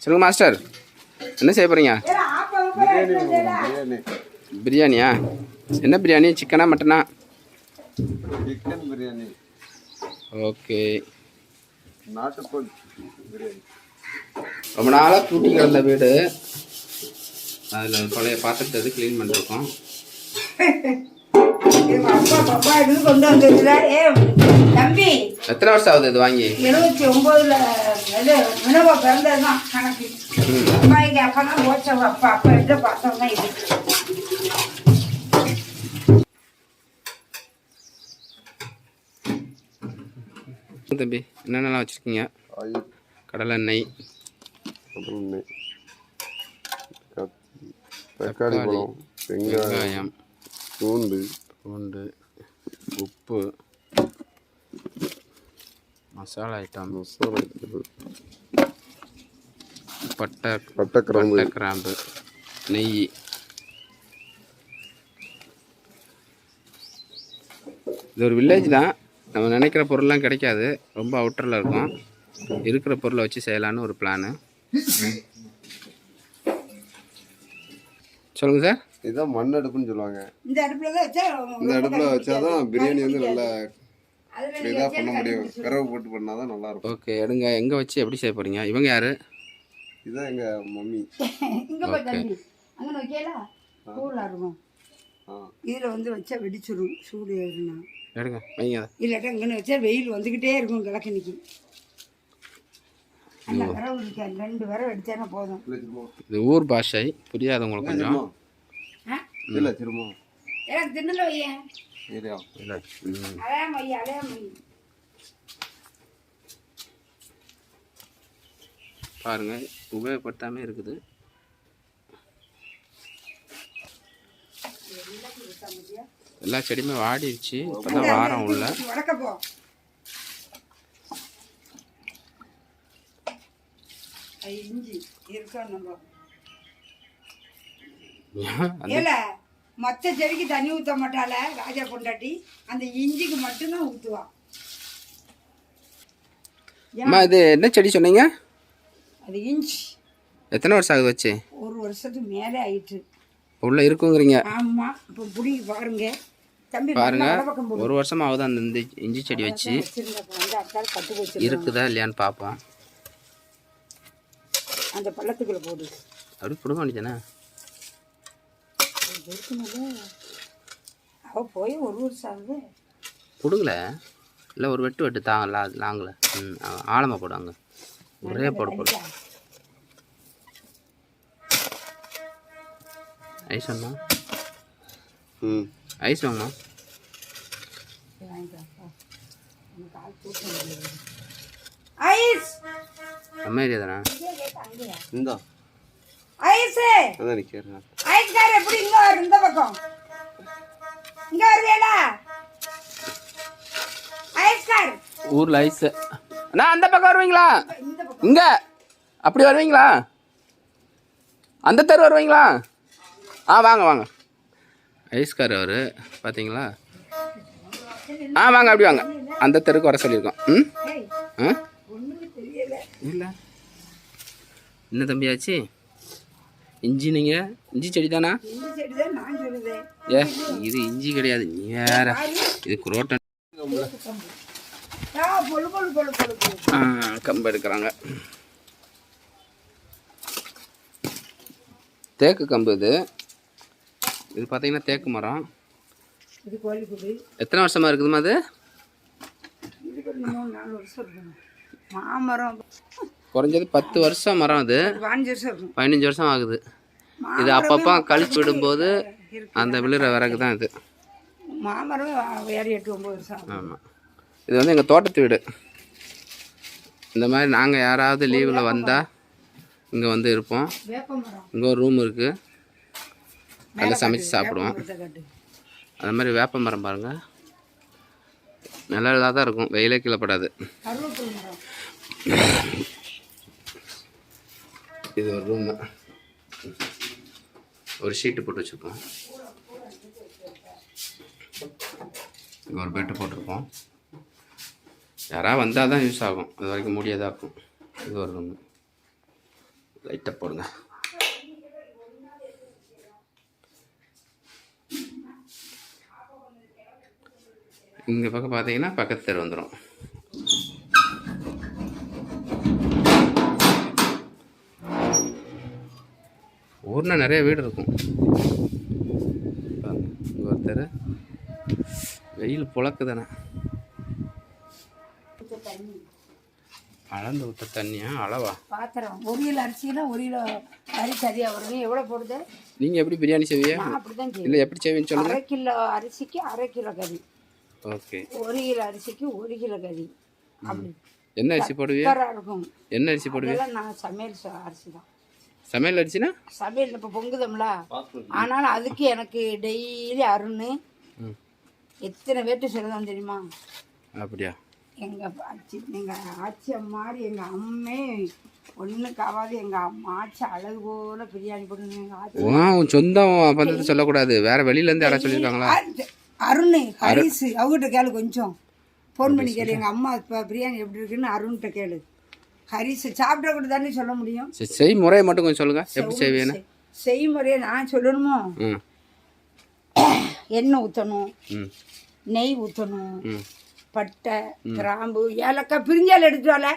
சொல்லுங்க மாஸ்டர், என்ன செய்ய போறீங்க? பிரியாணியா? என்ன பிரியாணி? சிக்கனா மட்டனா? சிக்கன் பிரியாணி. ஓகே. நாட்டுக்கோழி பிரியாணி. ரொம்ப நாளாக பூட்டி கிடந்த வீடு, அதில் பழைய பாத்திரத்தை க்ளீன் பண்ணிருக்கோம். எத்தனை வருஷம் ஆகுது இது வாங்கி? 79ல வினோபா பிறந்ததுதான் கணக்கு. அம்மாய்க்கு அப்பதான் போச்சவங்க. அப்ப எடுத்து பார்த்தவங்க இது. தம்பி என்னென்னலாம் வச்சுருக்கீங்க? கடலை எண்ணெய், தக்காளி பழம், வெங்காயம், பூண்டு, உப்பு, மசாலா ஐட்டம், பட்டை கிராம்பு, நெய். இது ஒரு வில்லேஜ் தான். நம்ம நினைக்கிற பொருள்லாம் கிடைக்காது, ரொம்ப அவுட்டரில் இருக்கும். இருக்கிற பொருளை வச்சு செய்யலான்னு ஒரு பிளானு. சொல்லுங்கள் சார். இதுதான் மண் அடுப்புன்னு சொல்லுவாங்க. இந்த அடுப்புல வச்சாதான் பிரியாணி வந்து நல்லா இதாக பண்ண முடியும். விறகு போட்டு பண்ணாதான் நல்லா இருக்கும். ஓகே, எடுங்க. எங்கே வச்சு எப்படி செய்ய போகிறீங்க? இவங்க யார்? இதுதான் எங்கள் மம்மி. இதில் வந்து வச்சா வெடிச்சிடும், சூடு ஏறுனா. எடுங்க வைங்க. இல்லாட்டா இங்கே வச்சா வெயில் வந்துக்கிட்டே இருக்கும் கிழக்கணிக்கு. அந்த விரவு இருக்க 2 விரவு எடுத்தேன்னா போதும். இது ஊர் பாஷை, புரியாதவங்களுக்கு கொஞ்சம். இல்லை திரும்ப எனக்கு தின்னல வையன். இல்லை அலையா மைய அலையா மை. பாருங்க, உபயோகப்படுத்தாமல் இருக்குது. எல்லா செடியுமே வாடிடுச்சு. இப்போதான் வாரம் உள்ள. வடக்கப்போ இஞ்சி இருக்கா நம்ம ஏல மற்ற செடிக்கு தண்ணி ஊற்ற மாட்டால ராஜா பொண்டாட்டி, அந்த இஞ்சிக்கு மட்டும்தான் ஊற்றுவான். அம்மா இது என்ன செடி சொன்னீங்க? அது இஞ்சி. எத்தனை வருஷம் ஆகுது வச்சு? 1 வருஷத்துக்கு மேலே ஆயிட்டு உள்ள இருக்குங்கிறீங்க. ஆமாம். இப்போ புடி பாருங்க தம்பி, பாருங்க 1 வருஷம் ஆகுது அந்த இஞ்சி செடி வச்சு. இருக்குதா இல்லையான்னு பார்ப்போம். அந்த பள்ளத்துக்குள்ள போடு. அப்படி பிடுங்க வேண்டியதானே? அவ போய் 1 வருஷம் ஆகுது. பிடுங்கல இல்லை, ஒரு வெட்டு தாங்கல லாங்கில். ஆழமாக போடுவாங்க, ஒரே போடு. ஐஸ் வேணுமா? ஐஸ் வாங்கம்மா. ஐஸ் நம்ம ஏரியா தானே? இந்தா ஐஸ் அதான் நிற்கிறேன். ஐஸ்கார் எப்படி இங்க வரும்? இந்த பக்கம் இங்க வருவேலா ஐஸ்கார்? ஊரில் ஐஸ். அண்ணா அந்த பக்கம் வருவீங்களா? இங்கே அப்படி வருவீங்களா? அந்த தெரு வருவீங்களா? வாங்க. ஐஸ்கார் அவர் பார்த்தீங்களா? வாங்க, அப்படி வாங்க. அந்த தெருக்கு வர சொல்லியிருக்கோம். இல்லை என்ன தம்பியாச்சு? இஞ்சி, நீங்கள் இஞ்சி செடி தானா? இது இஞ்சி கிடையாது, நீ வேற. இது குரோட்டன் கம்பு எடுக்கிறாங்க. தேக்கு கம்பு இது. இது பார்த்தீங்கன்னா தேக்கு மரம். எத்தனை வருஷமா இருக்குதுமா அது? மாமரம் குறைஞ்சது 10 வருஷம் மரம். அது 15 வருஷம் ஆகுது. இது அப்பப்போ கழிச்சு விடும்போது அந்த விழுற விறகு தான் இது. மாமரம் 8-9 வருஷம். ஆமாம். இது வந்து எங்கள் தோட்டத்து வீடு. இந்த மாதிரி நாங்கள் யாராவது லீவில் வந்தால் இங்கே வந்து இருப்போம். இங்கே ஒரு ரூம் இருக்குது, அதில் சமைச்சு சாப்பிடுவோம். அது மாதிரி வேப்ப மரம் பாருங்கள், நிழலாக தான் இருக்கும், வெயிலே கீழப்படாது. இது ஒரு ரூம், ஒரு ஷீட்டு போட்டு வச்சுருப்போம். இங்கே ஒரு பெட்டு போட்டிருப்போம். யாராவது வந்தால் தான் யூஸ் ஆகும். அது வரைக்கும் மூடியதாக இருக்கும். இது ஒரு ரூம். லைட்டாக போடுங்க. இங்கே பக்கம் பார்த்தீங்கன்னா பக்கத்து தெரு வந்துடும். ஊர்னா நிறைய வீடு இருக்கும். இங்கே ஒரு தெரு. வெயில் புழக்கு தானே. அளந்து விட்ட தண்ணியா? அளவா? பாத்திரம் 1 கிலோ அரிசினா 1 கிலோ அரிசி சரியாக வருங்க. எவ்வளோ போடுது? நீங்கள் எப்படி பிரியாணி செய்வீங்க? நான் அப்படி தான் செய்வேன். இல்லை எப்படி செய்வீங்கன்னு சொல்லுங்கள். 1/2 கிலோ அரிசிக்கு 1/2 கிலோ கறி. ஓகே. 1 கிலோ அரிசிக்கு 1 கிலோ கறி. அப்படி என்ன அரிசி போடுவீங்க? சூப்பராக இருக்கும். என்ன அரிசி போடுவீங்க? இதெல்லாம் நான் சமையல் அரிசி தான். சமையல் அரிசினா? சமையல் இப்போ பொங்குதம்ல, ஆனாலும் அதுக்கு எனக்கு டெய்லி அருண் எத்தனை பேர்ட்டு சொல்லலாம் தெரியுமா? அப்படியா? எங்கள் ஆச்சி அம்மாரி எங்கள் அம்மே ஒன்றுக்காவது எங்கள் அம்மா ஆச்சி அழகு போல பிரியாணி போடுங்க. எங்கள் ஆச்சி உன் சொந்தம் பந்தத்தை சொல்லக்கூடாது. வேற வெளியிலேருந்து யாராவது சொல்லியிருக்காங்களா? அருண் ஹரிசு அவங்ககிட்ட கேளு, கொஞ்சம் ஃபோன் பண்ணி கேளு. எங்கள் அம்மா இப்போ பிரியாணி எப்படி இருக்குன்னு அருண்கிட்ட கேளு. ஹரிசு சாப்பிட கூட தானே சொல்ல முடியும். செய்முறையை மட்டும் கொஞ்சம் சொல்லுங்க. எப்படி செய்வீங்க? செய்முறையை நான் சொல்லணுமோ? எண்ணெய் ஊற்றணும், நெய் ஊற்றணும், பட்டை, கிராம்பு, ஏலக்காய், பிரிஞ்சால் எடுத்து வரல.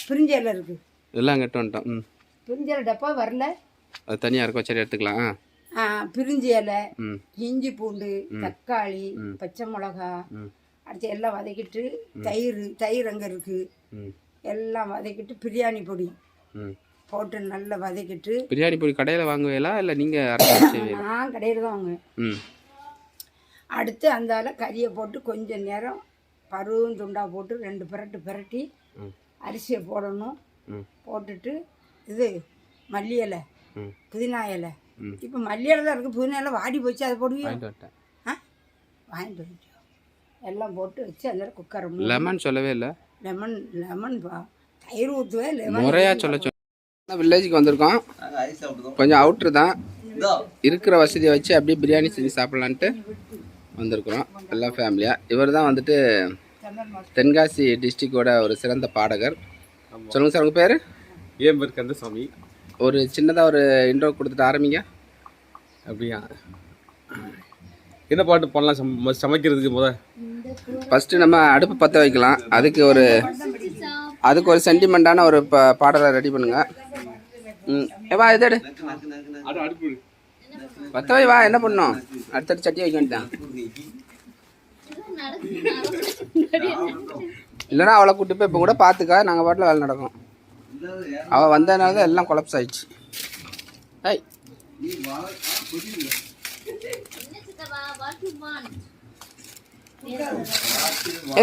பிரிஞ்சால இருக்கு எல்லாம் கட்டு வந்துட்டோம். பிரிஞ்சால டப்பா வரல, அது தனியாக இருக்கும். சரி எடுத்துக்கலாம். பிரிஞ்சி இலை, இஞ்சி பூண்டு, தக்காளி, பச்சை மிளகா அடுத்து எல்லாம் வதக்கிட்டு, தயிர் அங்கே இருக்கு, எல்லாம் வதக்கிட்டு பிரியாணி பொடி போட்டு நல்லா வதக்கிட்டு. பிரியாணி பொடி கடையில் வாங்குவீங்களா இல்லை நீங்கள்? நான் கடையில் தான் வாங்குவேன். அடுத்து அந்தால கறியை போட்டு கொஞ்சம் நேரம் பருவம் துண்டா போட்டு 2 பிரட்டி அரிசியை போடணும். போட்டுட்டு இது மல்லி இலை, புதினா இலை. இப்போ மல்லி இலை தான் இருக்குது, புதினா இலை வாடி போச்சு. அதை போடுவீங்க? வாங்கிட்டு வந்துட்டு எல்லாம் போட்டு வச்சு அந்த குக்கரை லெமன் சொல்லவே இல்லை. லெமன் தயிர் ஊற்றுவேன். லெமன் முறையாக சொல்ல வில்லேஜுக்கு வந்திருக்கோம். கொஞ்சம் அவுட்ரு தான். இருக்கிற வசதியை வச்சு அப்படியே பிரியாணி செஞ்சு சாப்பிட்லான்ட்டு வந்திருக்கிறோம் எல்லாம் ஃபேமிலியாக. இவர் தான் வந்துட்டு தென்காசி டிஸ்ட்ரிக்டோட ஒரு சிறந்த பாடகர். சொல்லுங்கள் சார், உங்கள் பேர்? என் பேர் கந்தசாமி. ஒரு சின்னதாக ஒரு இன்ட்ரோ கொடுத்துட்டு ஆரம்பிங்க. அப்படியா? என்ன பாட்டு பண்ணலாம் சமைக்கிறதுக்கு? ஃபஸ்ட்டு நம்ம அடுப்பு பற்ற வைக்கலாம். அதுக்கு ஒரு சென்டிமெண்ட்டான ஒரு பாடலை ரெடி பண்ணுங்க. ஏவா இது பற்ற வை. வா, என்ன பண்ணோம்? அடுத்தடுத்து சட்டி வைக்க வேண்டியதான். இல்லைன்னா அவளை கூட்டு போய் இப்போ கூட பார்த்துக்கா. நாங்கள் பாட்டில் வேலை நடக்கும். அவள் வந்ததுனால தான் எல்லாம் கொலப்ஸ் ஆயிடுச்சு. ஐய்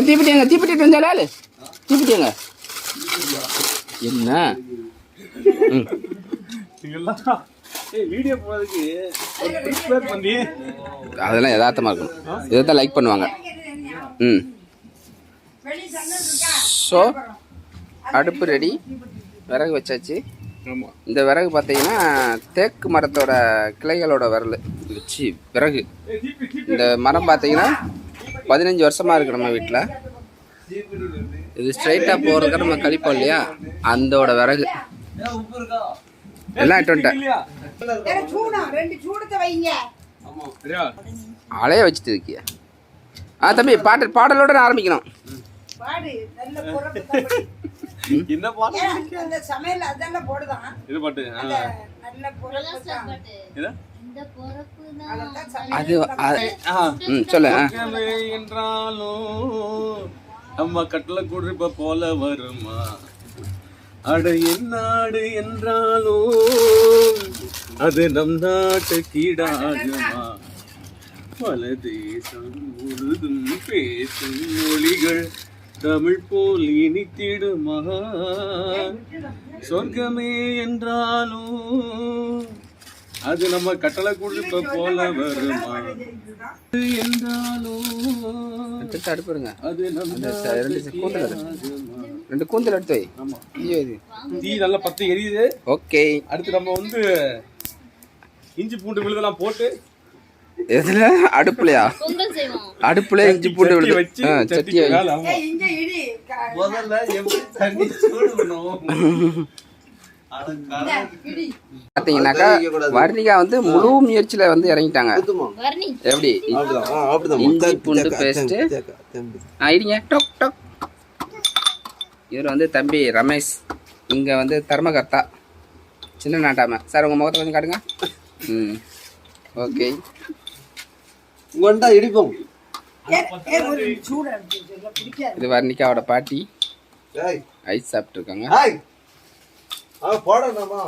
தீப்பிட்டு இருந்தாலே தீப்பிட்டியங்க என்ன? அதெல்லாம் யதார்த்தமாக இருக்கணும். இதை தான் லைக் பண்ணுவாங்க. ஸோ அடுப்பு ரெடி, விறகு வச்சாச்சு. இந்த விறகு பார்த்தீங்கன்னா தேக்கு மரத்தோட கிளைகளோட விரல் வச்சு விறகு. இந்த மரம் பார்த்தீங்கன்னா 15 வருஷமாக இருக்குது நம்ம வீட்டில். இது ஸ்ட்ரைட்டாக போகிறதுக்கு நம்ம கழிப்போம் இல்லையா, அந்தோட விறகு எல்லாம் இட்டு அலைய வச்சுட்டு இருக்கியா? தம்பி பாடலோட ஆரம்பிக்கணும். சொல்லு. என்றாலும் நம்ம கட்டளை குடிப்ப போல வருமா? அட என்னாடு என்றாலும் அது நம் நாட்டு கீடாகுமா? பல தேசம் முழுதும் பேசும் மொழிகள் தமிழ் போல் இனித்திடுமா? சொர்க்கமே என்றாலும் அது நம்ம கட்டளை குடிப்ப போல வருமா? என்றாலும் அடுப்புங்க. அது நம்ம 2 கூந்தல் எடுத்து வை. தீ நல்லா பத்து எரியுது. ஓகே. அடுத்து நம்ம இஞ்சி பூண்டு விழுதெல்லாம் போட்டு எதுல? அடுப்புலையா? பொங்கல் செய்வோம். அடுப்புல இஞ்சி பூண்டு விழுது வச்சு சட்டியை சட்டிக்கு மேல, ஆமா. இங்க இடி முதல்ல எப்படி தண்ணி சூடு பண்ணுவோம் இடி பார்த்தீங்கன்னாக்கா வர்ணிகா வந்து முழு முயற்சியில் வந்து இறங்கிட்டாங்க. எப்படி இஞ்சி பூண்டு பேஸ்ட்டு இடிங்க டொக் டொக். இவர் வந்து தம்பி ரமேஷ், இங்கே வந்து தர்மகர்த்தா சின்ன நாட்டாம. சார் உங்கள் முகத்தை கொஞ்சம் காட்டுங்க. ம் ஓகே. கொண்டா இடிப்போம். ஒரு சூடா இருக்கு பிடிக்காது. இது வர்ணிகாவோட பாட்டி ஏய் ஐஸ் சாப்பிட்ருக்காங்க. ஏய் போடணுமா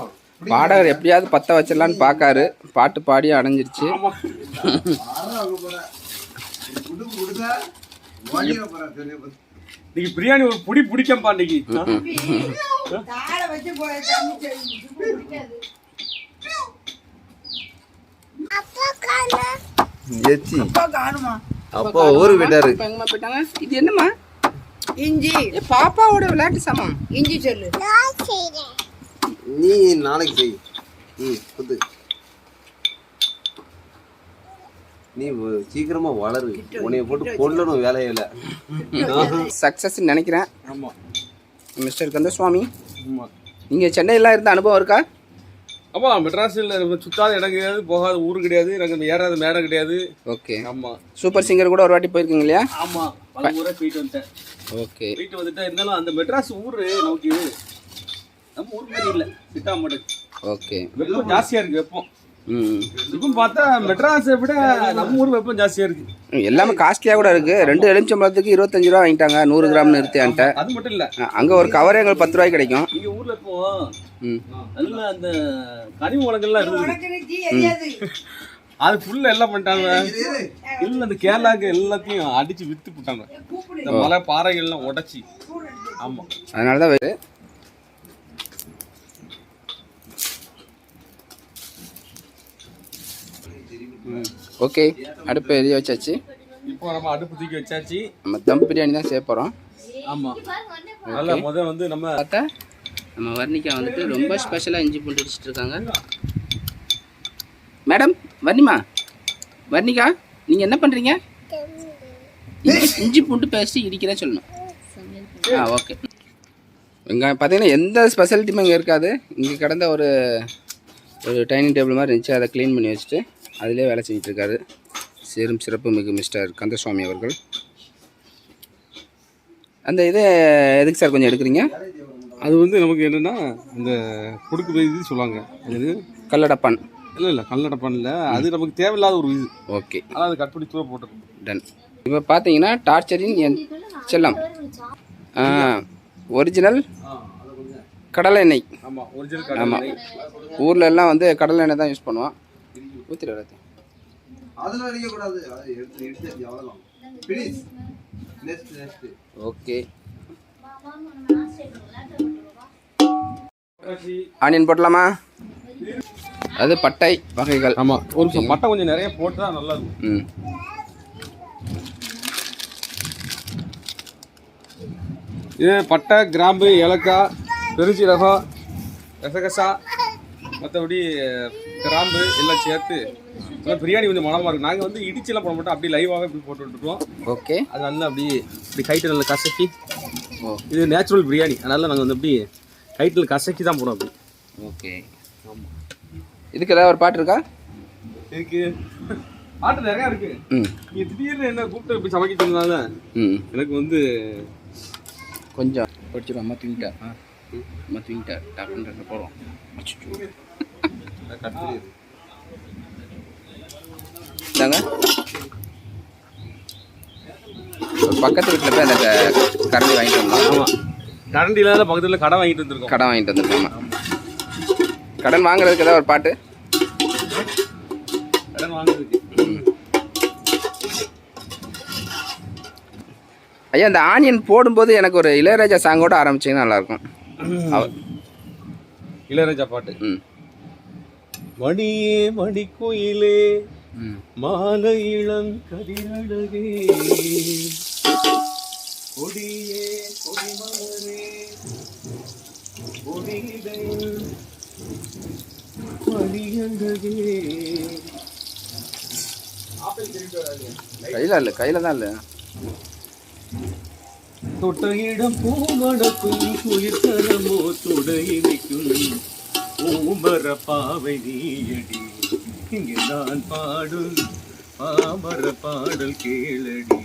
பாடகர் எப்படியாவது பற்ற வச்சிடலான்னு பார்க்காரு. பாட்டு பாடி அடைஞ்சிருச்சு. இன்னைக்கு பிரியாணி ஒரு புடி பிடிக்கம்பா இன்னைக்கு. தாள வச்சு போய் தண்ணி பிடிக்காது. அப்பா காணுமா? அப்பா ஊருக்கு போயிட்டாரு. இப்ப எங்கம்மா போயிட்டாங்க? இது என்னம்மா? இஞ்சி பாப்பாவோட விளையாட்டு சாமான். இஞ்சி சொல்லு. நீ நாளைக்கு செய். குத்து. நீ சீக்கிரமா வளரு. உன்னைய போட்டு கொல்லணும் வேலையில. சக்சஸ் நினைக்கிறேன். ஆமா மிஸ்டர் கந்தசுவாமி, ஆமா நீங்க சென்னையில இருந்த அனுபவம் இருக்கா? ஆமா மெட்ராஸில் சுத்தாத இடம் கிடையாது, போகாத ஊரு கிடையாது, எனக்கு ஏறாத மேடம் கிடையாது. ஓகே. ஆமா சூப்பர் சிங்கர் கூட ஒரு வாட்டி போயிருக்கீங்க இல்லையா? ஆமா பல முறை போயிட்டு வந்துட்டேன். ஓகே. போயிட்டு வந்துட்டேன். இருந்தாலும் அந்த மெட்ராஸ் ஊரு நமக்கு நம்ம ஊர் மாதிரி இல்லை. சிட்டாமடு ஓகே. வெப்பம் ஜாஸ்தியா இருக்கு. வெப்பம் ம் இப்போ பார்த்தா மெட்ராஸை விட நம்ம ஊர் வெப்பம் ஜாஸ்தியா இருக்கு. எல்லாமே காஸ்ட்லியாக கூட இருக்கு. 2 எலுமிச்சம்பழத்துக்கு 25 ரூபா வாங்கிட்டாங்க, 100 கிராம்னு நிறுத்தியான்ட்ட. அது மட்டும் இல்ல, அங்கே ஒரு கவரே எங்களுக்கு 10 ரூபாய்க்கு கிடைக்கும். இங்க ஊர்ல இப்போ ம் நல்ல அந்த கனிம வளங்கள்லாம் இருந்தது. உனக்கு நீ டீ எரியாது. அது ஃபுல்லா எல்லாம் பண்ணிட்டாங்க. இல்ல அந்த கேரளாக்கு எல்லாத்தையும் அடிச்சு வித்து போட்டாங்க. இந்த மலை பாறைகள்லாம் உடைச்சி. ஆமா அதனால தான் வேறு. ஓகே. அடுப்பு எரிய வச்சாச்சு. இப்போ நம்ம அடுப்பு தூக்கி வச்சாச்சு. நம்ம தம் பிரியாணி தான் செய்ய போகிறோம். ஆமா நல்லா முதல் வந்து நம்ம பார்த்தா நம்ம வர்ணிகா வந்துட்டு ரொம்ப ஸ்பெஷலாக இஞ்சி பூண்டு அடிச்சிட்டு இருக்காங்க. மேடம் வர்ணிமா, வர்ணிகா நீங்கள் என்ன பண்ணுறீங்க? இஞ்சி பூண்டு பேஸ்ட்டு இடிக்கிறேன் சொல்லணும். ஓகே. இங்கே பார்த்தீங்கன்னா எந்த ஸ்பெஷாலிட்டியுமே இங்கே இருக்காது. இங்கே கிடந்த ஒரு டைனிங் டேபிள் மாதிரி இருந்துச்சு, அதை க்ளீன் பண்ணி வச்சுட்டு அதிலே வேலை செஞ்சுட்டு இருக்காரு சேரும் சிறப்பு மிகு மிஸ்டர் கந்தசுவாமி அவர்கள். அந்த இது எதுக்கு சார் கொஞ்சம் எடுக்கிறீங்க? அது வந்து நமக்கு என்னன்னா இந்த கொடுக்கு இது சொல்லுவாங்க, அது கல்லடப்பான். இல்லை கல்லடப்பான் இல்லை, அது நமக்கு தேவையில்லாத ஒரு இது. ஓகே. ஆனால் அது கட் பண்ணி தூர போட்டுருக்கோம். டன். இப்போ பார்த்தீங்கன்னா டார்ச்சரின் என் செல்லம் ஒரிஜினல் கடலை எண்ணெய். ஆமாம் ஒரிஜினல். ஆமாம், ஊரில் எல்லாம் வந்து கடலை எண்ணெய் தான் யூஸ் பண்ணுவோம். ஊற்றிட எல்லாத்தையும். அதெல்லாம் அடிக்கக்கூடாது. அது எடுத்து அவ்வளோதான். Please next. ஓகே. ஆனியன் போடலாமா? அது பட்டை வகைகள். ஆமாம் ஒரு நிமிஷம், பட்டை கொஞ்சம் நிறைய போட்டு தான் நல்லா இருக்கும். ம் இது பட்டை, கிராம்பு, ஏலக்காய், பெருஞ்சீரகம், கசகசா, மற்றபடி கிராம்பு எல்லாம் சேர்த்து பிரியாணி கொஞ்சம் மனமாக இருக்கும். நாங்கள் வந்து இடிச்செல்லாம் போட மாட்டோம், அப்படியே லைவாகவே இப்படி போட்டு விட்டுருவோம். ஓகே. அது நல்லா இப்படி கைட்டு நல்லா கசக்கி. இது நேச்சுரல் பிரியாணி, அதனால நாங்கள் வந்து அப்படி கைட்டில் கசக்கி தான் போடுவோம் அப்படி. ஓகே. ஆமாம். இதுக்கு ஏதாவது ஒரு பாட்டு இருக்கா? இதுக்கு பாட்டு நிறையா இருக்கு. நீ திடீர்னு என்ன கூப்பிட்டு இப்படி சமைக்க சொன்னதால எனக்கு வந்து கொஞ்சம் படிச்சிடும். அம்மா தூங்கிட்டா. அம்மா தூங்கிட்டா. டாக்டர் போகிறோம். இதாங்க பக்கத்து வீட்டில் போய் அந்த கரண்டி வாங்கிட்டு வந்தோம். ஆமாம், கரண்டி இல்லாத பக்கத்தில் கடை வாங்கிட்டு வந்துருக்கோம். கடன் வாங்கிட்டு வந்துருக்கோம். கடன் வாங்குறதுக்கு ஏதாவது ஒரு பாட்டு? கடன் வாங்குறதுக்கு ஐயா, இந்த ஆனியன் போடும்போது எனக்கு ஒரு இளையராஜா சாங்கோட ஆரம்பிச்சிங்கன்னா நல்லாயிருக்கும். இளையராஜா பாட்டு. மணியே மணி கோயிலே மாலை இளங்கதிரழகே கொடியே கொடிமலரே கொடியிடையில் மணியழகே கையில் இல்லை, கையில் தான் இல்லை. தொட்ட இடம் பூமணக்கும் குளிர்தரமோ துடைக்கும் பூமர பாவை நீயடி இங்கே நான் பாடும் பாமர பாடல் கேளடி.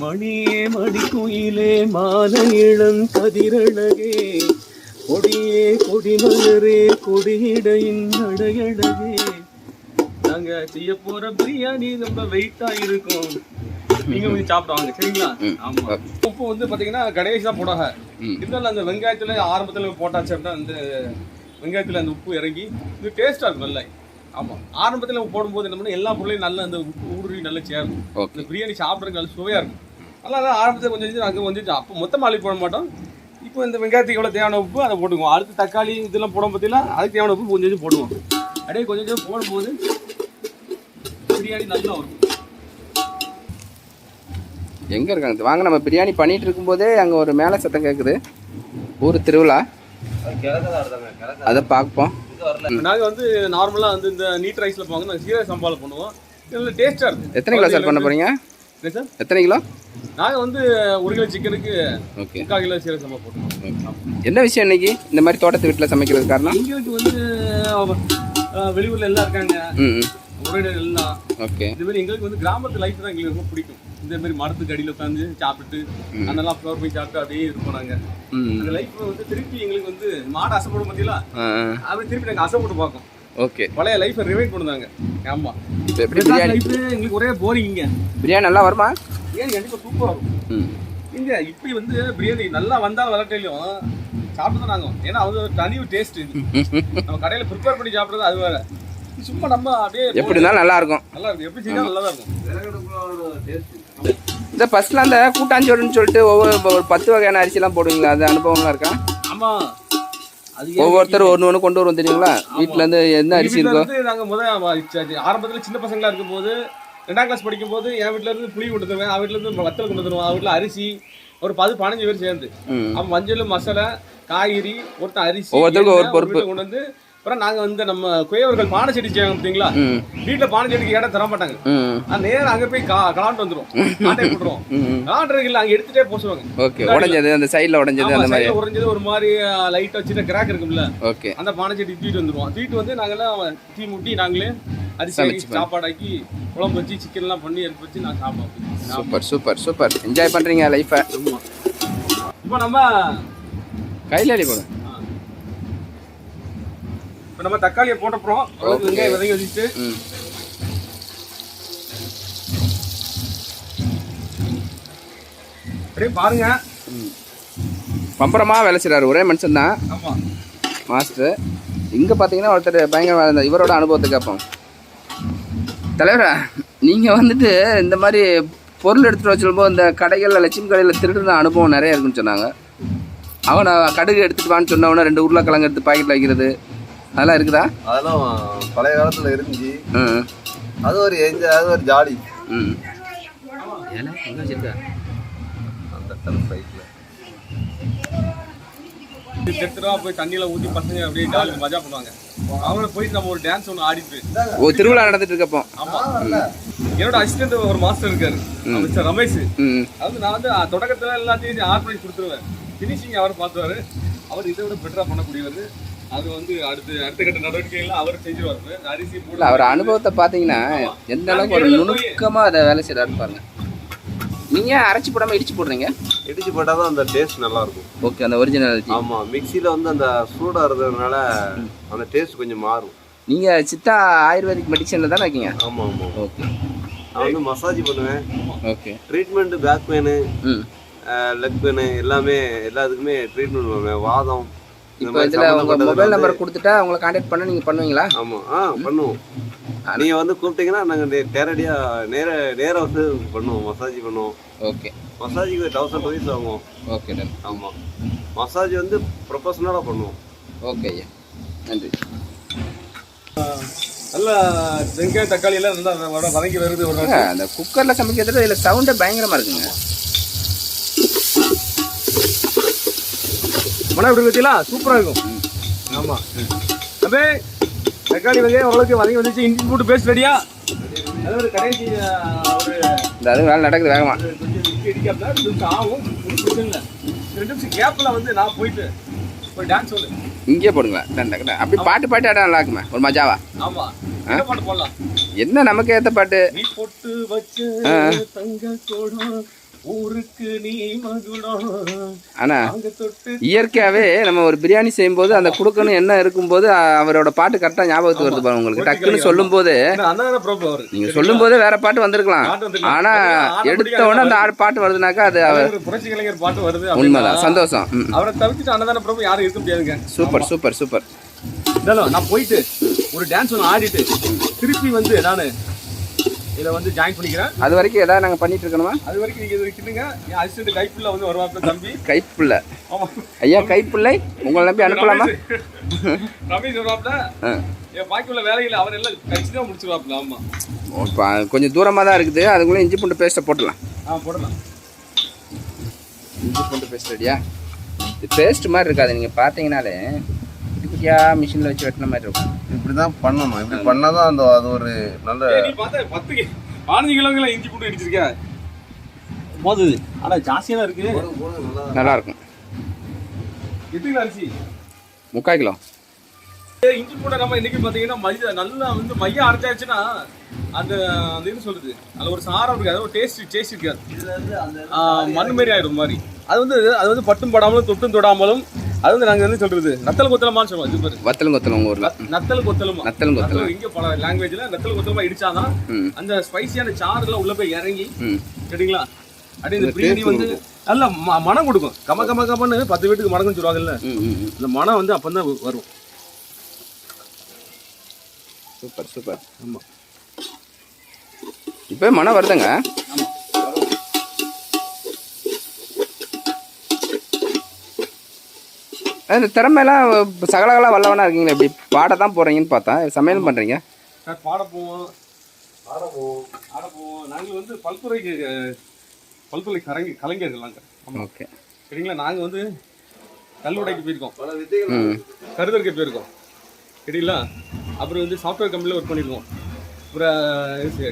மணியே மணிக்குயிலே மாலை இளம் கதிரழகே கொடியே கொடிமலரே கொடியிடையின் நடையழகே. நாங்க செய்ய போற பிரியாணி ரொம்ப வெயிட்டா இருக்கும், நீங்க கொஞ்சம் சாப்பிடுவாங்க சரிங்களா. ஆமா உப்பு வந்து பாத்தீங்கன்னா கடைசி தான் போடாக இருந்தாலும் அந்த வெங்காயத்துல ஆரம்பத்துல போட்டாச்சு அப்படின்னா அந்த வெங்காயத்துல அந்த உப்பு இறங்கி இது டேஸ்டா இருக்கும் நல்லா. ஆமா ஆரம்பத்துல போடும்போது என்ன பண்ண எல்லா பொருளையும் நல்லா அந்த உப்பு ஊடுருவி நல்லா சேரும். இந்த பிரியாணி சாப்பிட்றதுக்கு நல்ல சுவையா இருக்கும். நல்லா ஆரம்பத்தில் கொஞ்சம் அங்கே வந்துட்டு அப்போ மொத்தமாக அள்ளி போட மாட்டோம். இப்போ இந்த வெங்காயத்துக்கு எவ்வளோ தேவையான உப்பு அதை போட்டுக்குவோம். அடுத்து தக்காளி இதெல்லாம் போட பார்த்தீங்கன்னா அதுக்கு தேவையான உப்பு கொஞ்சம் கொஞ்சம் போடுவோம். அப்படியே கொஞ்சம் கொஞ்சம் போடும்போது பிரியாணி நல்லா வரும். எங்கே இருக்காங்க வாங்க, நம்ம பிரியாணி பண்ணிட்டு இருக்கும்போதே அங்கே ஒரு மேலே சத்தம் கேட்குது. ஊர் திருவிழா அதை பார்ப்போம். நாங்கள் வந்து நார்மலாக வந்து இந்த நீட் ரைஸில் போவாங்க, நாங்கள் சீரக சம்பாவில் பண்ணுவோம். இதில் டேஸ்ட்டாக இருக்கும். எத்தனை கிலோ சார் பண்ண போகிறீங்க சார்? எத்தனை கிலோ? நாங்கள் வந்து 1 கிலோ சிக்கனுக்கு 3/4 கிலோ சீரக சம்பா போட்டுருவோம். என்ன விஷயம் இன்னைக்கு இந்த மாதிரி தோட்டத்து வீட்டில் சமைக்கிறது காரணம்? எங்களுக்கு வந்து வெளியூரில் எல்லாம் இருக்காங்க, உறவினர் எல்லாம். ஓகே. இந்த மாதிரி எங்களுக்கு வந்து கிராமத்து லைஃப் தான் எங்களுக்கு ரொம்ப பிடிக்கும். இந்த மாதிரி மரத்துக்கு அடியில் உட்காந்து சாப்பிட்டு அதெல்லாம் ஃப்ளவர் போய் சாப்பிட்டு அப்படியே இருப்போம் நாங்கள். அந்த லைஃப் வந்து திருப்பி எங்களுக்கு வந்து மாடு அசைப்படும் பார்த்தீங்களா, அப்படி திருப்பி நாங்கள் அசைப்பட்டு பார்க்கோம். ஓகே. பழைய லைஃபை ரிவைட் பண்ணுவாங்க. ஆமா எப்படி பிரியாணி லைஃப் எங்களுக்கு ஒரே போரிங்க. பிரியாணி நல்லா வருமா? பிரியாணி கண்டிப்பாக சூப்பராக இருக்கும். இங்க இப்படி வந்து பிரியாணி நல்லா வந்தாலும் வரட்டையிலையும் சாப்பிட்டு தான் நாங்கள், ஏன்னா அது ஒரு தனி டேஸ்ட். இது நம்ம கடையில் ப்ரிப்பேர் பண்ணி சாப்பிட்றது அது வேற. சும்மா நம்ம அப்படியே எப்படி இருந்தாலும் நல்லா இருக்கும். நல்லா இருக்கும், எப்படி செஞ்சாலும் நல்லா தான் இருக்கும். இந்த ஃபர்ஸ்ட்லாம் அந்த கூட்டாஞ்சோறுன்னு சொல்லிட்டு ஒரு 10 வகையான அரிசிலாம் போடுவீங்களா? அது அனுபவம்லாம் இருக்கா? ஆமா, ஒவ்வொருத்தரும் ஒன்று கொண்டு வருவோம் தெரியுங்களா? வீட்டுல இருந்து என்ன அரிசி இருக்கோ. நாங்கள் ஆரம்பத்தில் சின்ன பசங்களா இருக்கும் போது 2ஆம் கிளாஸ் படிக்கும் போது என் வீட்டுல இருந்து புளி கொண்டு தருவேன், அவன் வீட்டுல இருந்து வத்தல் கொண்டு தருவான், அவன் வீட்டுல அரிசி ஒரு 10-15 பேர் சேர்ந்து அவன் மஞ்சள் மசாலா காய்கறி ஒருத்தன் அரிசி ஒவ்வொருத்தருக்கும் ஒரு பொறுப்பு கொண்டு வந்து. அப்புறம் நாங்க வந்து நம்ம குயவர்கள் பானை செடி செய்வாங்க பார்த்தீங்களா, வீட்டுல பானை செடிக்கு இடம் தர மாட்டாங்க. நேரம் அங்க போய் கலாண்டு வந்துடும், ஆட்டை போட்டுருவோம். கலாண்டுறதுக்கு இல்லை, அங்கே எடுத்துட்டே போசுவாங்க. ஓகே. உடைஞ்சது அந்த சைடில் உடைஞ்சது அந்த மாதிரி உடைஞ்சது ஒரு மாதிரி லைட்டாக வச்சுட்டு கிராக் இருக்கும்ல. ஓகே. அந்த பானை செடி தூக்கிட்டு வந்துடுவோம். தூக்கிட்டு வந்து நாங்கெல்லாம் தீ முட்டி நாங்களே அரிசி சாப்பாடாக்கி குழம்பு வச்சு சிக்கன்லாம் பண்ணி எடுத்து வச்சு நான் சாப்பிடுவோம். Super super super. என்ஜாய் பண்ணுறீங்க லைஃப்பை. இப்போ நம்ம கையில் அடி போடுங்க. இப்போ நம்ம தக்காளியை போட்டப்புறம் வெங்காயம் விதங்கி வச்சுட்டு அப்படியே பாருங்க. பம்பரமாக வேலை செய்கிறாரு, ஒரே மனுஷன் தான். ஆமாம் மாஸ்டர். இங்கே பார்த்தீங்கன்னா ஒருத்தர் பயங்கரமாக இருந்தார். இவரோட அனுபவத்தை கேட்போம். தலைவரா, நீங்கள் வந்துட்டு இந்த மாதிரி பொருள் எடுத்துகிட்டு வச்சுருப்போம் இந்த கடைகளில் லட்சுமி கடையில் திருடுன அனுபவம் நிறைய இருக்குன்னு சொன்னாங்க. அவனை கடுகு எடுத்துகிட்டு வான்னு சொன்னவன 2 உருளைக்கிழங்கு எடுத்து பாக்கெட்டில் வைக்கிறது அதெல்லாம் இருக்குதா? அதெல்லாம் பழைய காலத்தில் இருந்துச்சு. அது ஒரு என்ஜாய், அது ஒரு ஜாலி. அந்த சைட்டில் எடுத்துட்டு போய் தண்ணியில் ஊற்றி பசங்க அப்படியே ஜாலி மஜா பண்ணுவாங்க. அவங்கள போயிட்டு நம்ம ஒரு டான்ஸ் ஒன்று ஆடிட்டு ஒரு திருவிழா நடந்துட்டு இருக்கப்போ. ஆமாம், என்னோட அசிஸ்டன்ட் ஒரு மாஸ்டர் இருக்காரு, மிஸ்டர் ரமேஷ். அதாவது நான் வந்து தொடக்கத்தில் எல்லாத்தையும் ஆர்கனைஸ் கொடுத்துருவேன், ஃபினிஷிங் அவர் பார்த்துவாரு. அவர் இதை விட பெட்டராக பண்ணக்கூடியவர். அது வந்து அடுத்த கட்ட நடவடிக்கைகள்லாம் அவர் செஞ்சுருவாரு. அரிசி இல்லை, அவர் அனுபவத்தை பார்த்தீங்கன்னா எந்த அளவுக்கு ஒரு நுணுக்கமாக அதை வேலை செய்யறாரு பாருங்க. நீங்கள் அரைச்சி போடாமல் இடிச்சு போடுறீங்க? இடிச்சு போட்டால் தான் அந்த டேஸ்ட் நல்லா இருக்கும். ஓகே. அந்த ஒரிஜினல். ஆமாம், மிக்சியில் வந்து அந்த சூடாக இருக்கிறதுனால அந்த டேஸ்ட் கொஞ்சம் மாறும். நீங்கள் சித்தா ஆயுர்வேதிக் மெடிசனில் தானே இருக்கீங்க? ஆமாம் ஆமாம். ஓகே. நான் வந்து மசாஜ் பண்ணுவேன். Okay. Treatment back pain leg pain எல்லாத்துக்குமே ட்ரீட்மெண்ட் பண்ணுவேன். வாதம். இப்போ இதில் உங்கள் மொபைல் நம்பர் கொடுத்துட்டா உங்களை கான்டாக்ட் பண்ண நீங்கள் பண்ணுவீங்களா? ஆமாம் பண்ணுவோம். நீங்கள் வந்து கூப்பிட்டீங்கன்னா நாங்கள் நேரடியாக நேராக வந்து பண்ணுவோம், மசாஜ் பண்ணுவோம். ஓகே. மசாஜுக்கு 1000 rupees ஆகும். Okay done. ஆமாம், மசாஜ் வந்து ப்ரொஃபஷனலாக பண்ணுவோம். ஓகே ஐயா, நன்றி. நல்லா வெங்காயம் தக்காளி எல்லாம் நல்லா வதங்கி வருது. ஒரு அந்த குக்கரில் சமைக்கிறது இதில் சவுண்டே பயங்கரமாக இருக்குங்க. மழை எப்படி பார்த்தீங்களா? சூப்பராக இருக்கும். ஆமாம். அப்படியே தக்காளி வெங்காயம் ஓரளவுக்கு வதங்கி வந்துச்சு. இஞ்சி போட்டு பேஸ்ட் ரெடியா? அது ஒரு கடைசி ஒரு இந்த அது வேலை நடக்குது வேகமாக. கொஞ்சம் இஞ்சி அடிக்காம 2 நிமிஷம் ஆகும். ஒரு பிரச்சனை இல்லை. 2 நிமிஷம் கேப்பில் வந்து நான் போயிட்டு ஒரு டான்ஸ் ஒன்று இங்கே போடுங்களேன். டக்கு அப்படி பாட்டு பாட்டு ஆட நல்லா இருக்குமே ஒரு மஜாவா. ஆமாம், என்ன பாட்டு போடலாம்? என்ன நமக்கு ஏற்ற பாட்டு? நீ பொட்டு வச்ச தங்க கோடம் ஊருக்கு நீ மகுடம். ஆனா அங்க தொட்டு இயற்கையாகவே நம்ம ஒரு பிரியாணி செய்யும்போது அந்த குடுக்கணும் என்ன இருக்கும்போது அவரோட பாட்டு கரெக்டாக ஞாபகத்துக்கு வருது பாருங்க. உங்களுக்கு டக்குன்னு சொல்லும் போது அண்ணா ப்ராப்ளம் வரும். நீங்க சொல்லும் போதே வேற பாட்டு வந்திருக்கலாம். ஆனா எடுத்த உடனே அந்த பாட்டு வருதுனாக்கா அது அவர் புரட்சி கலைஞர் பாட்டு வருது. உண்மைதான், சந்தோஷம். அவரை தவிர்த்துட்டு அன்னதான ப்ராப்ளம் யாரும் இருக்க முடியாதுங்க. Super super super. நான் போயிட்டு ஒரு டான்ஸ் ஒன்று ஆடிட்டு திருப்பி வந்து நான் இதை வந்து ஜாயின் பண்ணிக்கிறேன். அது வரைக்கும் ஏதாவது நாங்கள் பண்ணிட்டு இருக்கணுமா? அது வரைக்கும் நீங்கள் இது கிட்டுங்க. என் அசிஸ்டன்ட் கைப்புள்ள வந்து வருவாப்புல தம்பி. கைப்புள்ள? ஆமாம் ஐயா கைப்புள்ளை, உங்களை நம்பி அனுப்பலாமா? ரமேஷ் வருவாப்புல. என் பாக்கி உள்ள வேலையில் அவர் எல்லாம் கழிச்சு தான் முடிச்சுருவாப்புல. ஆமாம், கொஞ்சம் தூரமாக தான் இருக்குது. அதுக்குள்ளே இஞ்சி பூண்டு பேஸ்ட்டை போட்டுடலாம். போடலாம். இஞ்சி பூண்டு பேஸ்ட் ரெடியா? இது பேஸ்ட் மாதிரி இருக்காது, நீங்கள் பார்த்தீங்கனாலே குட்டி குட்டியாக மிஷினில் வச்சு வெட்டின மாதிரி இருக்கும். இப்படி தான் பண்ணணும். இப்படி பண்ணால் தான் அது ஒரு நல்ல. நீ பார்த்தா 15 கிலோங்களா இஞ்சி பூண்டு அடிச்சிருக்கேன் போதுது. ஆனால் ஜாஸ்தியாக தான் இருக்குது. நல்லா இருக்கும். எத்தனை கிலோ அரிசி? 3/4 கிலோ. இஞ்சி பூண்டை நம்ம இன்னைக்கு பார்த்தீங்கன்னா நல்லா வந்து மையம் அரைச்சாச்சுன்னா அந்த அந்த இது சொல்றது அதில் ஒரு சாரம் இருக்காது, அது ஒரு டேஸ்ட் இருக்காது. மண் மாரி ஆயிடும் மாதிரி. அது வந்து பட்டும் படாமலும் தொட்டும் தொடாமலும் அது வந்து நாங்கள் வந்து சொல்றது நத்தல் கொத்தலமான்னு சொல்லுவோம். இது பேர் வத்தலும் கொத்தலும் உங்கள் ஊரில் நத்தல் கொத்தலமா. நத்தலும் கொத்தலும் இங்கே பல லாங்குவேஜில் நத்தல் கொத்தலமா இடிச்சாதான் அந்த ஸ்பைசியான சாறுலாம் உள்ள போய் இறங்கி சரிங்களா அப்படி இந்த பிரியாணி வந்து நல்ல மனம் கொடுக்கும். கமன்னு 10 வீட்டுக்கு மணக்குன்னு சொல்லுவாங்கல்ல, இந்த மனம் வந்து அப்போ தான் வரும். Super super. ஆமாம், இப்போ மனம் வருதுங்க. இந்த திறமையெல்லாம் சகலகலா வல்லவனா இருக்கீங்களா? இப்படி பாட தான் போகிறீங்கன்னு பார்த்தா சமையலும் பண்ணுறீங்க. சார் பாட போவோம். நாங்கள் வந்து பல்துறை கலைஞர்கள் நாங்கள். ஓகே சரிங்களா. நாங்கள் வந்து கல்லுடைக்கு போயிருக்கோம், கருதற்க போயிருக்கோம் சரிங்களா. அப்புறம் வந்து சாஃப்ட்வேர் கம்பெனியில் ஒர்க் பண்ணியிருக்கோம். அப்புறம்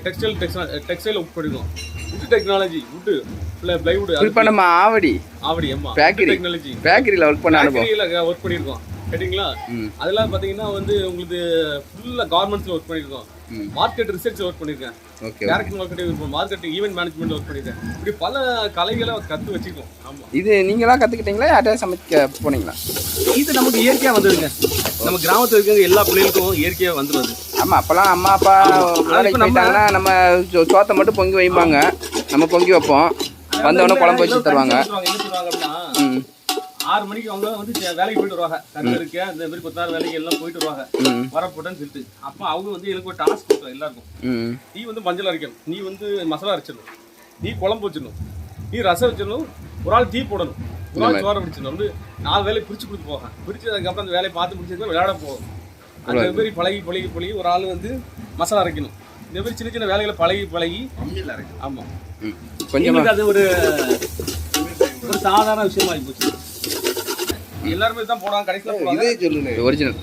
டெக்ஸ்டைல் ஒர்க் பண்ணியிருக்கோம். Would technology, wood plywood. இப்போ நம்ம ஆவடி அம்மா பேக்கரி டெக்னாலஜி பேக்கரியில் ஒர்க் பண்ண அனுபவம் ஒர்க் பண்ணியிருக்கோம் சரிங்களா. அதெல்லாம் பார்த்தீங்கன்னா வந்து உங்களுக்கு ஃபுல்லாக கார்மெண்ட்ஸில் ஒர்க் பண்ணியிருக்கோம். மார்க்கெட் ரிசர்ச்சில் ஒர்க் பண்ணியிருக்கேன். Direct marketing event management work பண்ணியிருக்கேன். இப்படி பல கலைகளை கற்று வச்சுருக்கோம். ஆமாம், இது நீங்களாம் கற்றுக்கிட்டீங்களா யார்ட்டையா சமைக்க போனீங்களா? இது நமக்கு இயற்கையாக வந்துடுங்க. நம்ம கிராமத்தில் இருக்கிற எல்லா பிள்ளைகளுக்கும் இயற்கையாக வந்துடுது. ஆமாம், அப்போல்லாம் அம்மா அப்பா வேலைக்கு போயிட்டாங்கன்னா நம்ம சோத்தை மட்டும் பொங்கி வைப்பாங்க, நம்ம பொங்கி வைப்போம். வந்தவொடனே குழம்பு வச்சு தருவாங்க. என்ன சொல்லுவாங்க அப்படின்னா 6 மணிக்கு அவங்க வந்து வேலைக்கு போயிட்டு வருவாங்க. கருத்து இந்த மாதிரி கொத்தாறு வேலைக்கு எல்லாம் போயிட்டு வருவாங்க. வரப்போட்டேன்னு சொல்லிட்டு அப்போ அவங்க வந்து எனக்கு ஒரு டாஸ்க் கொடுத்தோம் எல்லாருக்கும். நீ வந்து மஞ்சள் அரைக்கணும், நீ வந்து மசாலா அரைச்சிடணும், நீ குழம்பு வச்சிடணும், நீ ரசம் வச்சிடணும், ஒரு ஆள் டீ போடணும், ஒரு ஆள் சோறை பிடிச்சிடணும். வந்து 4 வேலையை பிரித்து கொடுத்து போவாங்க. பிரித்து அதுக்கப்புறம் அந்த வேலையை பார்த்து முடிச்சதுக்கு விளையாட போவோம். அந்த மாதிரி பழகி ஒரு ஆள் வந்து மசாலா அரைக்கணும். இந்த மாதிரி சின்ன சின்ன வேலைகளை பழகி ஆமாம் கொஞ்சம் அது ஒரு சாதாரண விஷயமா ஆகி போச்சு. எல்லாருமே தான் போனாங்க கடைசியில் போனாங்க. ஒரிஜினல்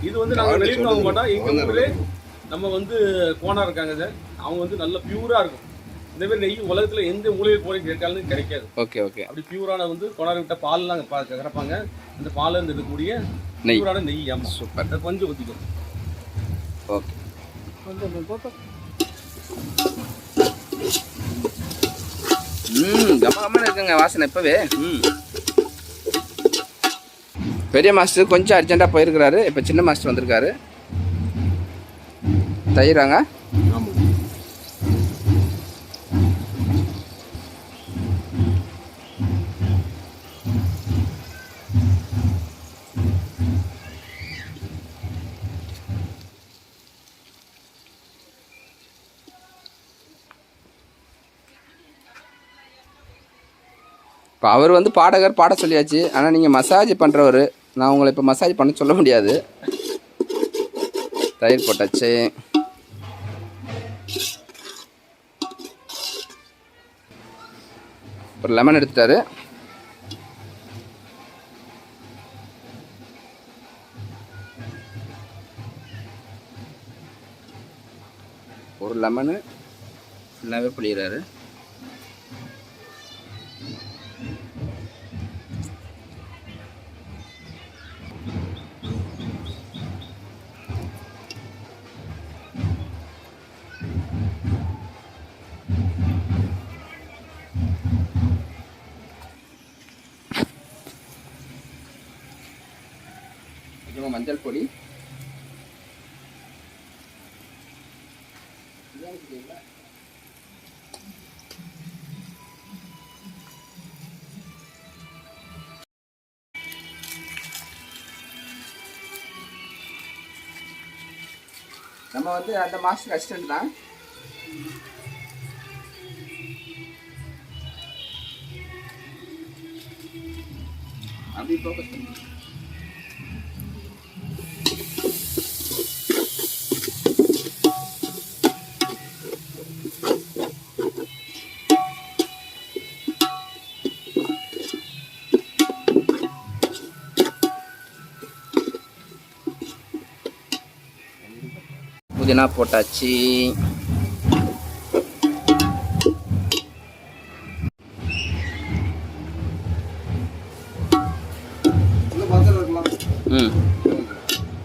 இது வந்து நாங்கள் வெளியே வாங்க மாட்டோம். எங்கள் ஊரிலே நம்ம வந்து கோனா இருக்காங்க சார், அவங்க வந்து நல்ல பியூராக இருக்கும். இந்த மாதிரி நெய் உலகத்தில் எந்த மூலையில் போய் கேட்டாலும் கிடைக்காது. Okay okay. அப்படி பியூரான வந்து கோனார் விட்ட பால்லாம் கறப்பாங்க. அந்த பாலில் இருந்து இருக்கக்கூடிய பியூரான நெய். ஆமாம், சூப்பர். அதை கொஞ்சம் ஊற்றிக்கும். ஓகே. கம்ம இருக்குங்க வாசனை இப்போவே. பெரிய மாஸ்டர் கொஞ்சம் அர்ஜென்ட்டாக போயிருக்கிறாரு. இப்போ சின்ன மாஸ்டர் வந்திருக்காரு. தயிராங்க. ஆமாம், இப்போ அவர் வந்து பாடகர், பாட சொல்லியாச்சு. ஆனால் நீங்கள் மசாஜ் பண்ணுறவர், நான் உங்களை இப்போ மசாஜ் பண்ண சொல்ல முடியாது. தயிர் போட்டாச்சு. ஒரு லெமன் எடுத்துட்டாரு. ஒரு லெமனு ஃபுல்லாகவே புளிகிறாரு. கொஞ்சமாக மஞ்சள் பொடி, நம்ம வந்து அந்த மாஸ்டர் அசிஸ்டன்ட் தான். அப்படி ஃபோக்கஸ் பண்ணி புதினா போட்டாச்சு.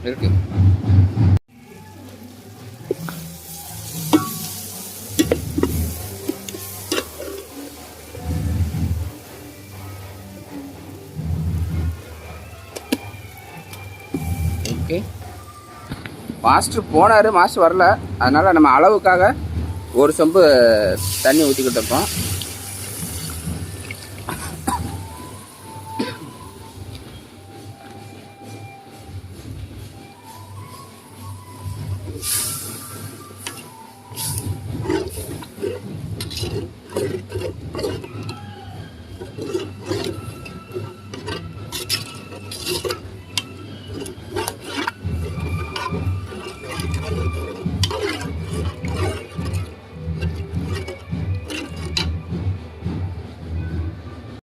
இருக்கு. ஓகே, மாஸ்டர் போனார், மாஸ்டர் வரல. அதனால் நம்ம அளவுக்காக ஒரு சொம்பு தண்ணி ஊற்றிக்கிட்டு இருப்போம்.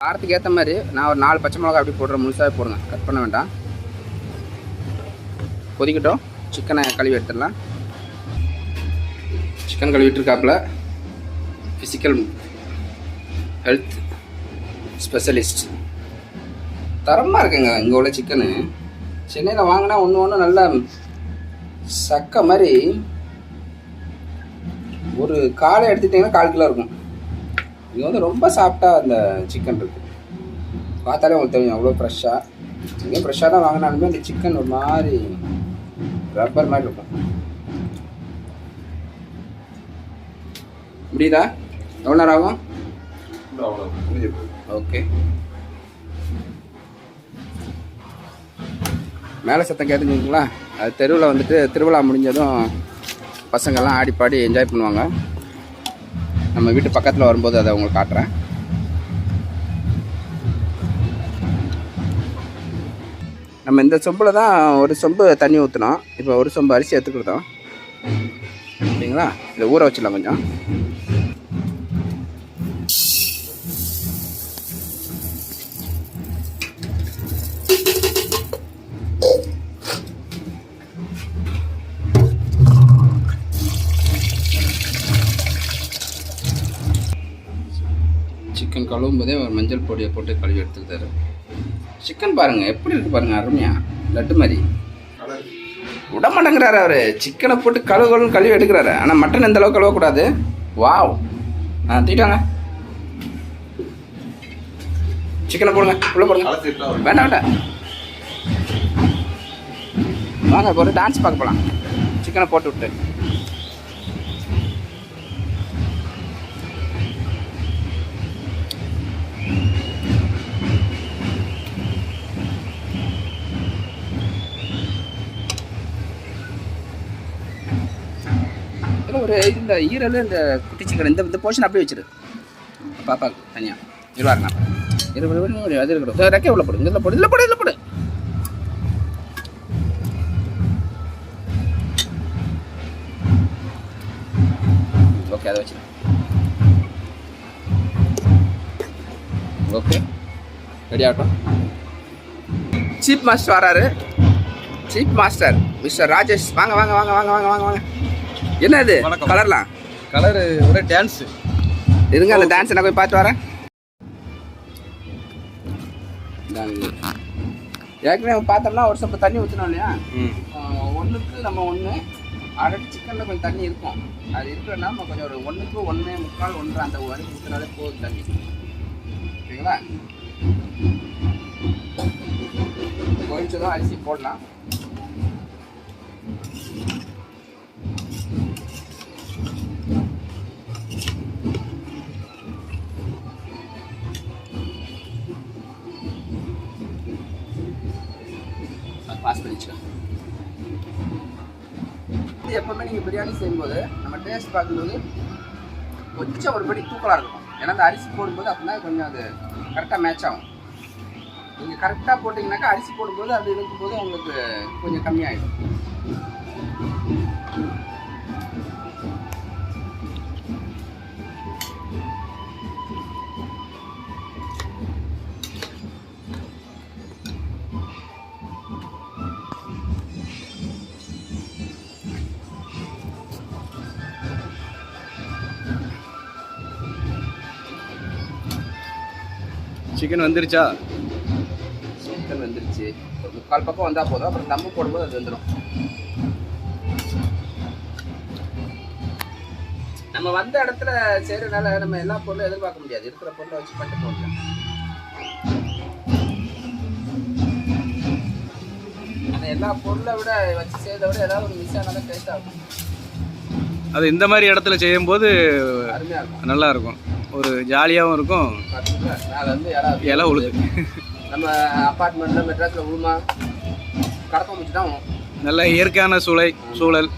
காரத்துக்கு ஏற்ற மாதிரி நான் ஒரு 4 பச்சை மிளகா அப்படி போடுறேன். முழுசாக போடுங்க, கட் பண்ண வேண்டாம். கொதிக்கட்டும். சிக்கனை கழுவி எடுத்துடலாம். சிக்கன் கழுவிட்டுருக்காப்புல ஃபிசிக்கல் ஹெல்த் ஸ்பெஷலிஸ்ட். தரமாக இருக்குங்க இங்கே உள்ள சிக்கனு. சென்னையில் வாங்கினா ஒன்று நல்லா சக்க மாதிரி ஒரு காலை எடுத்துட்டிங்கன்னா 4 கிலோ இருக்கும். இது வந்து ரொம்ப சாஃப்டாக அந்த சிக்கன் இருக்குது. பார்த்தாலே உங்களுக்கு தெரியும் அவ்வளோ ஃப்ரெஷ்ஷாக. இங்கே ஃப்ரெஷ்ஷாக தான் வாங்கினாலுமே அந்த சிக்கன் ஒரு மாதிரி ரப்பர் மாதிரி இருக்கும். முடியுதா? எவ்வளோ நேரம் ஆகும்? ஓகே. மேலே சத்தம் கேட்டுங்களா? அது தெருவில் வந்துட்டு திருவிழா முடிஞ்சதும் பசங்கள்லாம் ஆடி பாடி என்ஜாய் பண்ணுவாங்க. நம்ம வீட்டு பக்கத்தில் வரும்போது அதை உங்களுக்கு காட்டுறேன். நம்ம இந்த சொம்பில் தான் ஒரு சொம்பு தண்ணி ஊற்றினோம். இப்போ ஒரு சொம்பு அரிசி எடுத்துக்கிட்டோம். சரிங்களா? இதை ஊற வச்சிடலாம் கொஞ்சம். சிக்கன் கழுவும் போதே ஒரு மஞ்சள் பொடியை போட்டு கழுவி எடுத்துக்கிட்டாரு. சிக்கன் பாருங்கள் எப்படி இருக்குது பாருங்கள், அருமையாக லட்டு மாதிரி. விட மாட்டேங்கிறாரு அவர். சிக்கனை போட்டு கழுவி எடுக்கிறாரு. ஆனால் மட்டன் எந்த அளவுக்கு கழுவக்கூடாது. வாவ், தூக்கிட்டாங்க. சிக்கனை போடுங்க, உள்ளே போடுங்க. வேண்டாம் வேண்டாம், வாங்க இப்போ ஒரு டான்ஸ் பார்க்க போகலாம். சிக்கனை போட்டு விட்டு ஒரு இந்த ஈரல் இந்த குட்டி சிக்கன் இந்த போர்ஷன் அப்படியே வச்சிரு பாப்பாக்கு தனியாக. இருவாருண்ணா அது இருக்கட்டும். ரெக்கை உள்ள போடு, இதில் போடு, இதில் போடு, இதில் போடு. ஓகே, அதை வச்சிரு. ஓகே, ரெடி ஆகட்டும். சீஃப் மாஸ்டர் வராரு. Chief master mister Rajesh. வாங்க வாங்க வாங்க வாங்க வாங்க வாங்க வாங்க. என்ன இது வணக்கம். கலர்லாம் கலரு ஒரே டான்ஸு. இருங்க அந்த டான்ஸ் நான் போய் பார்த்து வரேன். ஏற்கனவே பார்த்தோம்னா ஒரு சப்ப தண்ணி ஊற்றணும் இல்லையா, ஒன்றுக்கு நம்ம ஒன்று அரை சிக்கனில் கொஞ்சம் தண்ணி இருக்கும். அது இருக்கிறனா நம்ம கொஞ்சம் ஒரு 1க்கு 1.25 1 அந்த வரைக்கும் ஊற்றினாலே போதும் தண்ணி. ஓகேங்களா? கொஞ்சம் அரிசி போடலாம். பாஸ் பண்ணிக்கலாம். எப்பவுமே நீங்கள் பிரியாணி செய்யும்போது நம்ம டேஸ்ட் பார்க்கும்போது கொஞ்சம் ஒரு படி தூக்கலாக இருக்கும். ஏன்னா அந்த அரிசி போடும்போது அப்படின்னா கொஞ்சம் அது கரெக்டாக மேட்ச் ஆகும். நீங்கள் கரெக்டாக போட்டிங்கனாக்கா அரிசி போடும்போது அது இருக்கும்போது உங்களுக்கு கொஞ்சம் கம்மியாகிடும். சிக்கன் வந்துருச்சா? சிக்கன் வந்துருச்சு. ஒரு 3/4 பக்கம் வந்தால் போதும். அப்புறம் தம்மு போடும்போது அது வந்துடும். நம்ம வந்த இடத்துல செய்கிறதுனால நம்ம எல்லா பொருளும் எதிர்பார்க்க முடியாது. இருக்கிற பொருளை வச்சு பண்ணிட்டு போகலாம். ஆனால் எல்லா பொருளை விட வச்சு செய்கிறத விட ஏதாவது ஒரு மிஸ் ஆனால் டேஸ்ட் ஆகும். அது இந்த மாதிரி இடத்துல செய்யும்போது அருமையாக இருக்கும், நல்லா இருக்கும், ஒரு ஜாலியாகவும் இருக்கும். மேலே வந்து இலை உழுது. நம்ம அப்பார்ட்மெண்ட்டில் மெட்ராஸில் உழுமா கடப்ப முடிச்சு தான் நல்ல இயற்கையான சூழல்.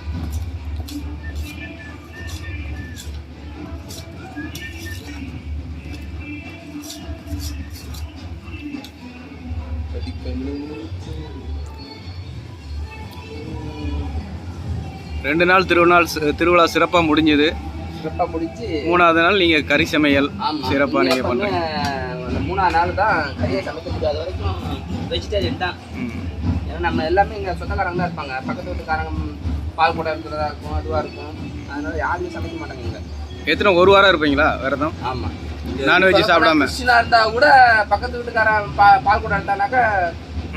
ரெண்டு நாள் திருவிழா சிறப்பாக முடிஞ்சுது. சிறப்பாக முடிச்சு 3ஆவது நாள் நீங்கள் கறி சமையல் சிறப்பாக நீங்கள் பண்ணுறீங்க. அந்த 3ஆவது நாள் தான் கறியை சமைக்க முடியாது. வரைக்கும் வெஜிடேரியன் தான். ஏன்னா நம்ம எல்லாமே இங்கே சொந்தக்காரங்க தான் இருப்பாங்க. பக்கத்து வீட்டுக்காரங்க பால் கூட இருக்கிறதா இருக்கும், அதுவாக இருக்கும். அதனால யாருமே சமைக்க மாட்டாங்க இங்கே. எத்தனை ஒரு வாரம் இருப்பீங்களா விரதம்? ஆமாம். நான்வெஜ் சாப்பிடாம கிறிஸ்டினாக இருந்தால் கூட பக்கத்து வீட்டுக்காரன் பால் கூட எடுத்தானாக்கா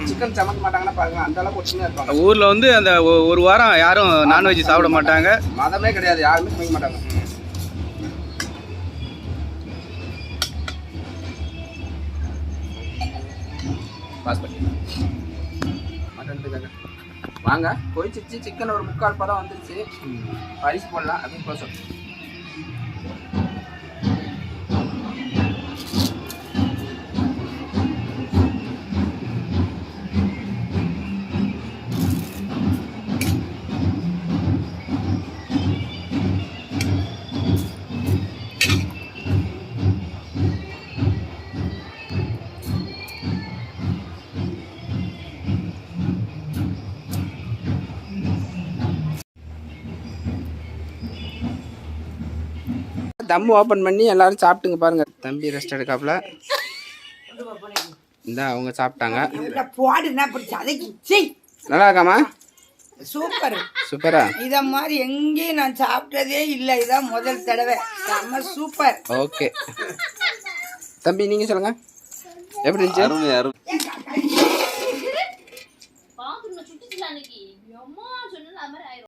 சிக்கன் சமைக்க மாட்டாங்கன்னா பாருங்க, அந்த அளவுக்கு ஒற்றுமையாக இருப்பாங்க. ஊரில் வந்து அந்த ஒரு வாரம் யாரும் நான்வெஜ் சாப்பிட மாட்டாங்க. மதமே கிடையாது, யாருமே சமைக்க மாட்டாங்க. பாஸ் பண்ணி மட்டன் வாங்க கொதிச்சிச்சு. சிக்கன் ஒரு 3/4 பதம் வந்துருச்சு. அரிசி போடலாம். அப்படின்னு க்ளோஸ். தம் ஓப்பன் பண்ணி எல்லாரும் சாப்பிட்டுங்க பாருங்க. தம்பி ரெஸ்ட் எடுக்காப்புல. இந்த அவங்க சாப்பிட்டாங்க. நல்லா இருக்காமா? சூப்பர். சூப்பரா? இத மாதிரி எங்கேயும் நான் சாப்பிட்டதே இல்லை. இதான் முதல் தடவை. செம்ம சூப்பர். ஓகே தம்பி, நீங்க சொல்லுங்க எப்படி இருந்துச்சு? அருமை.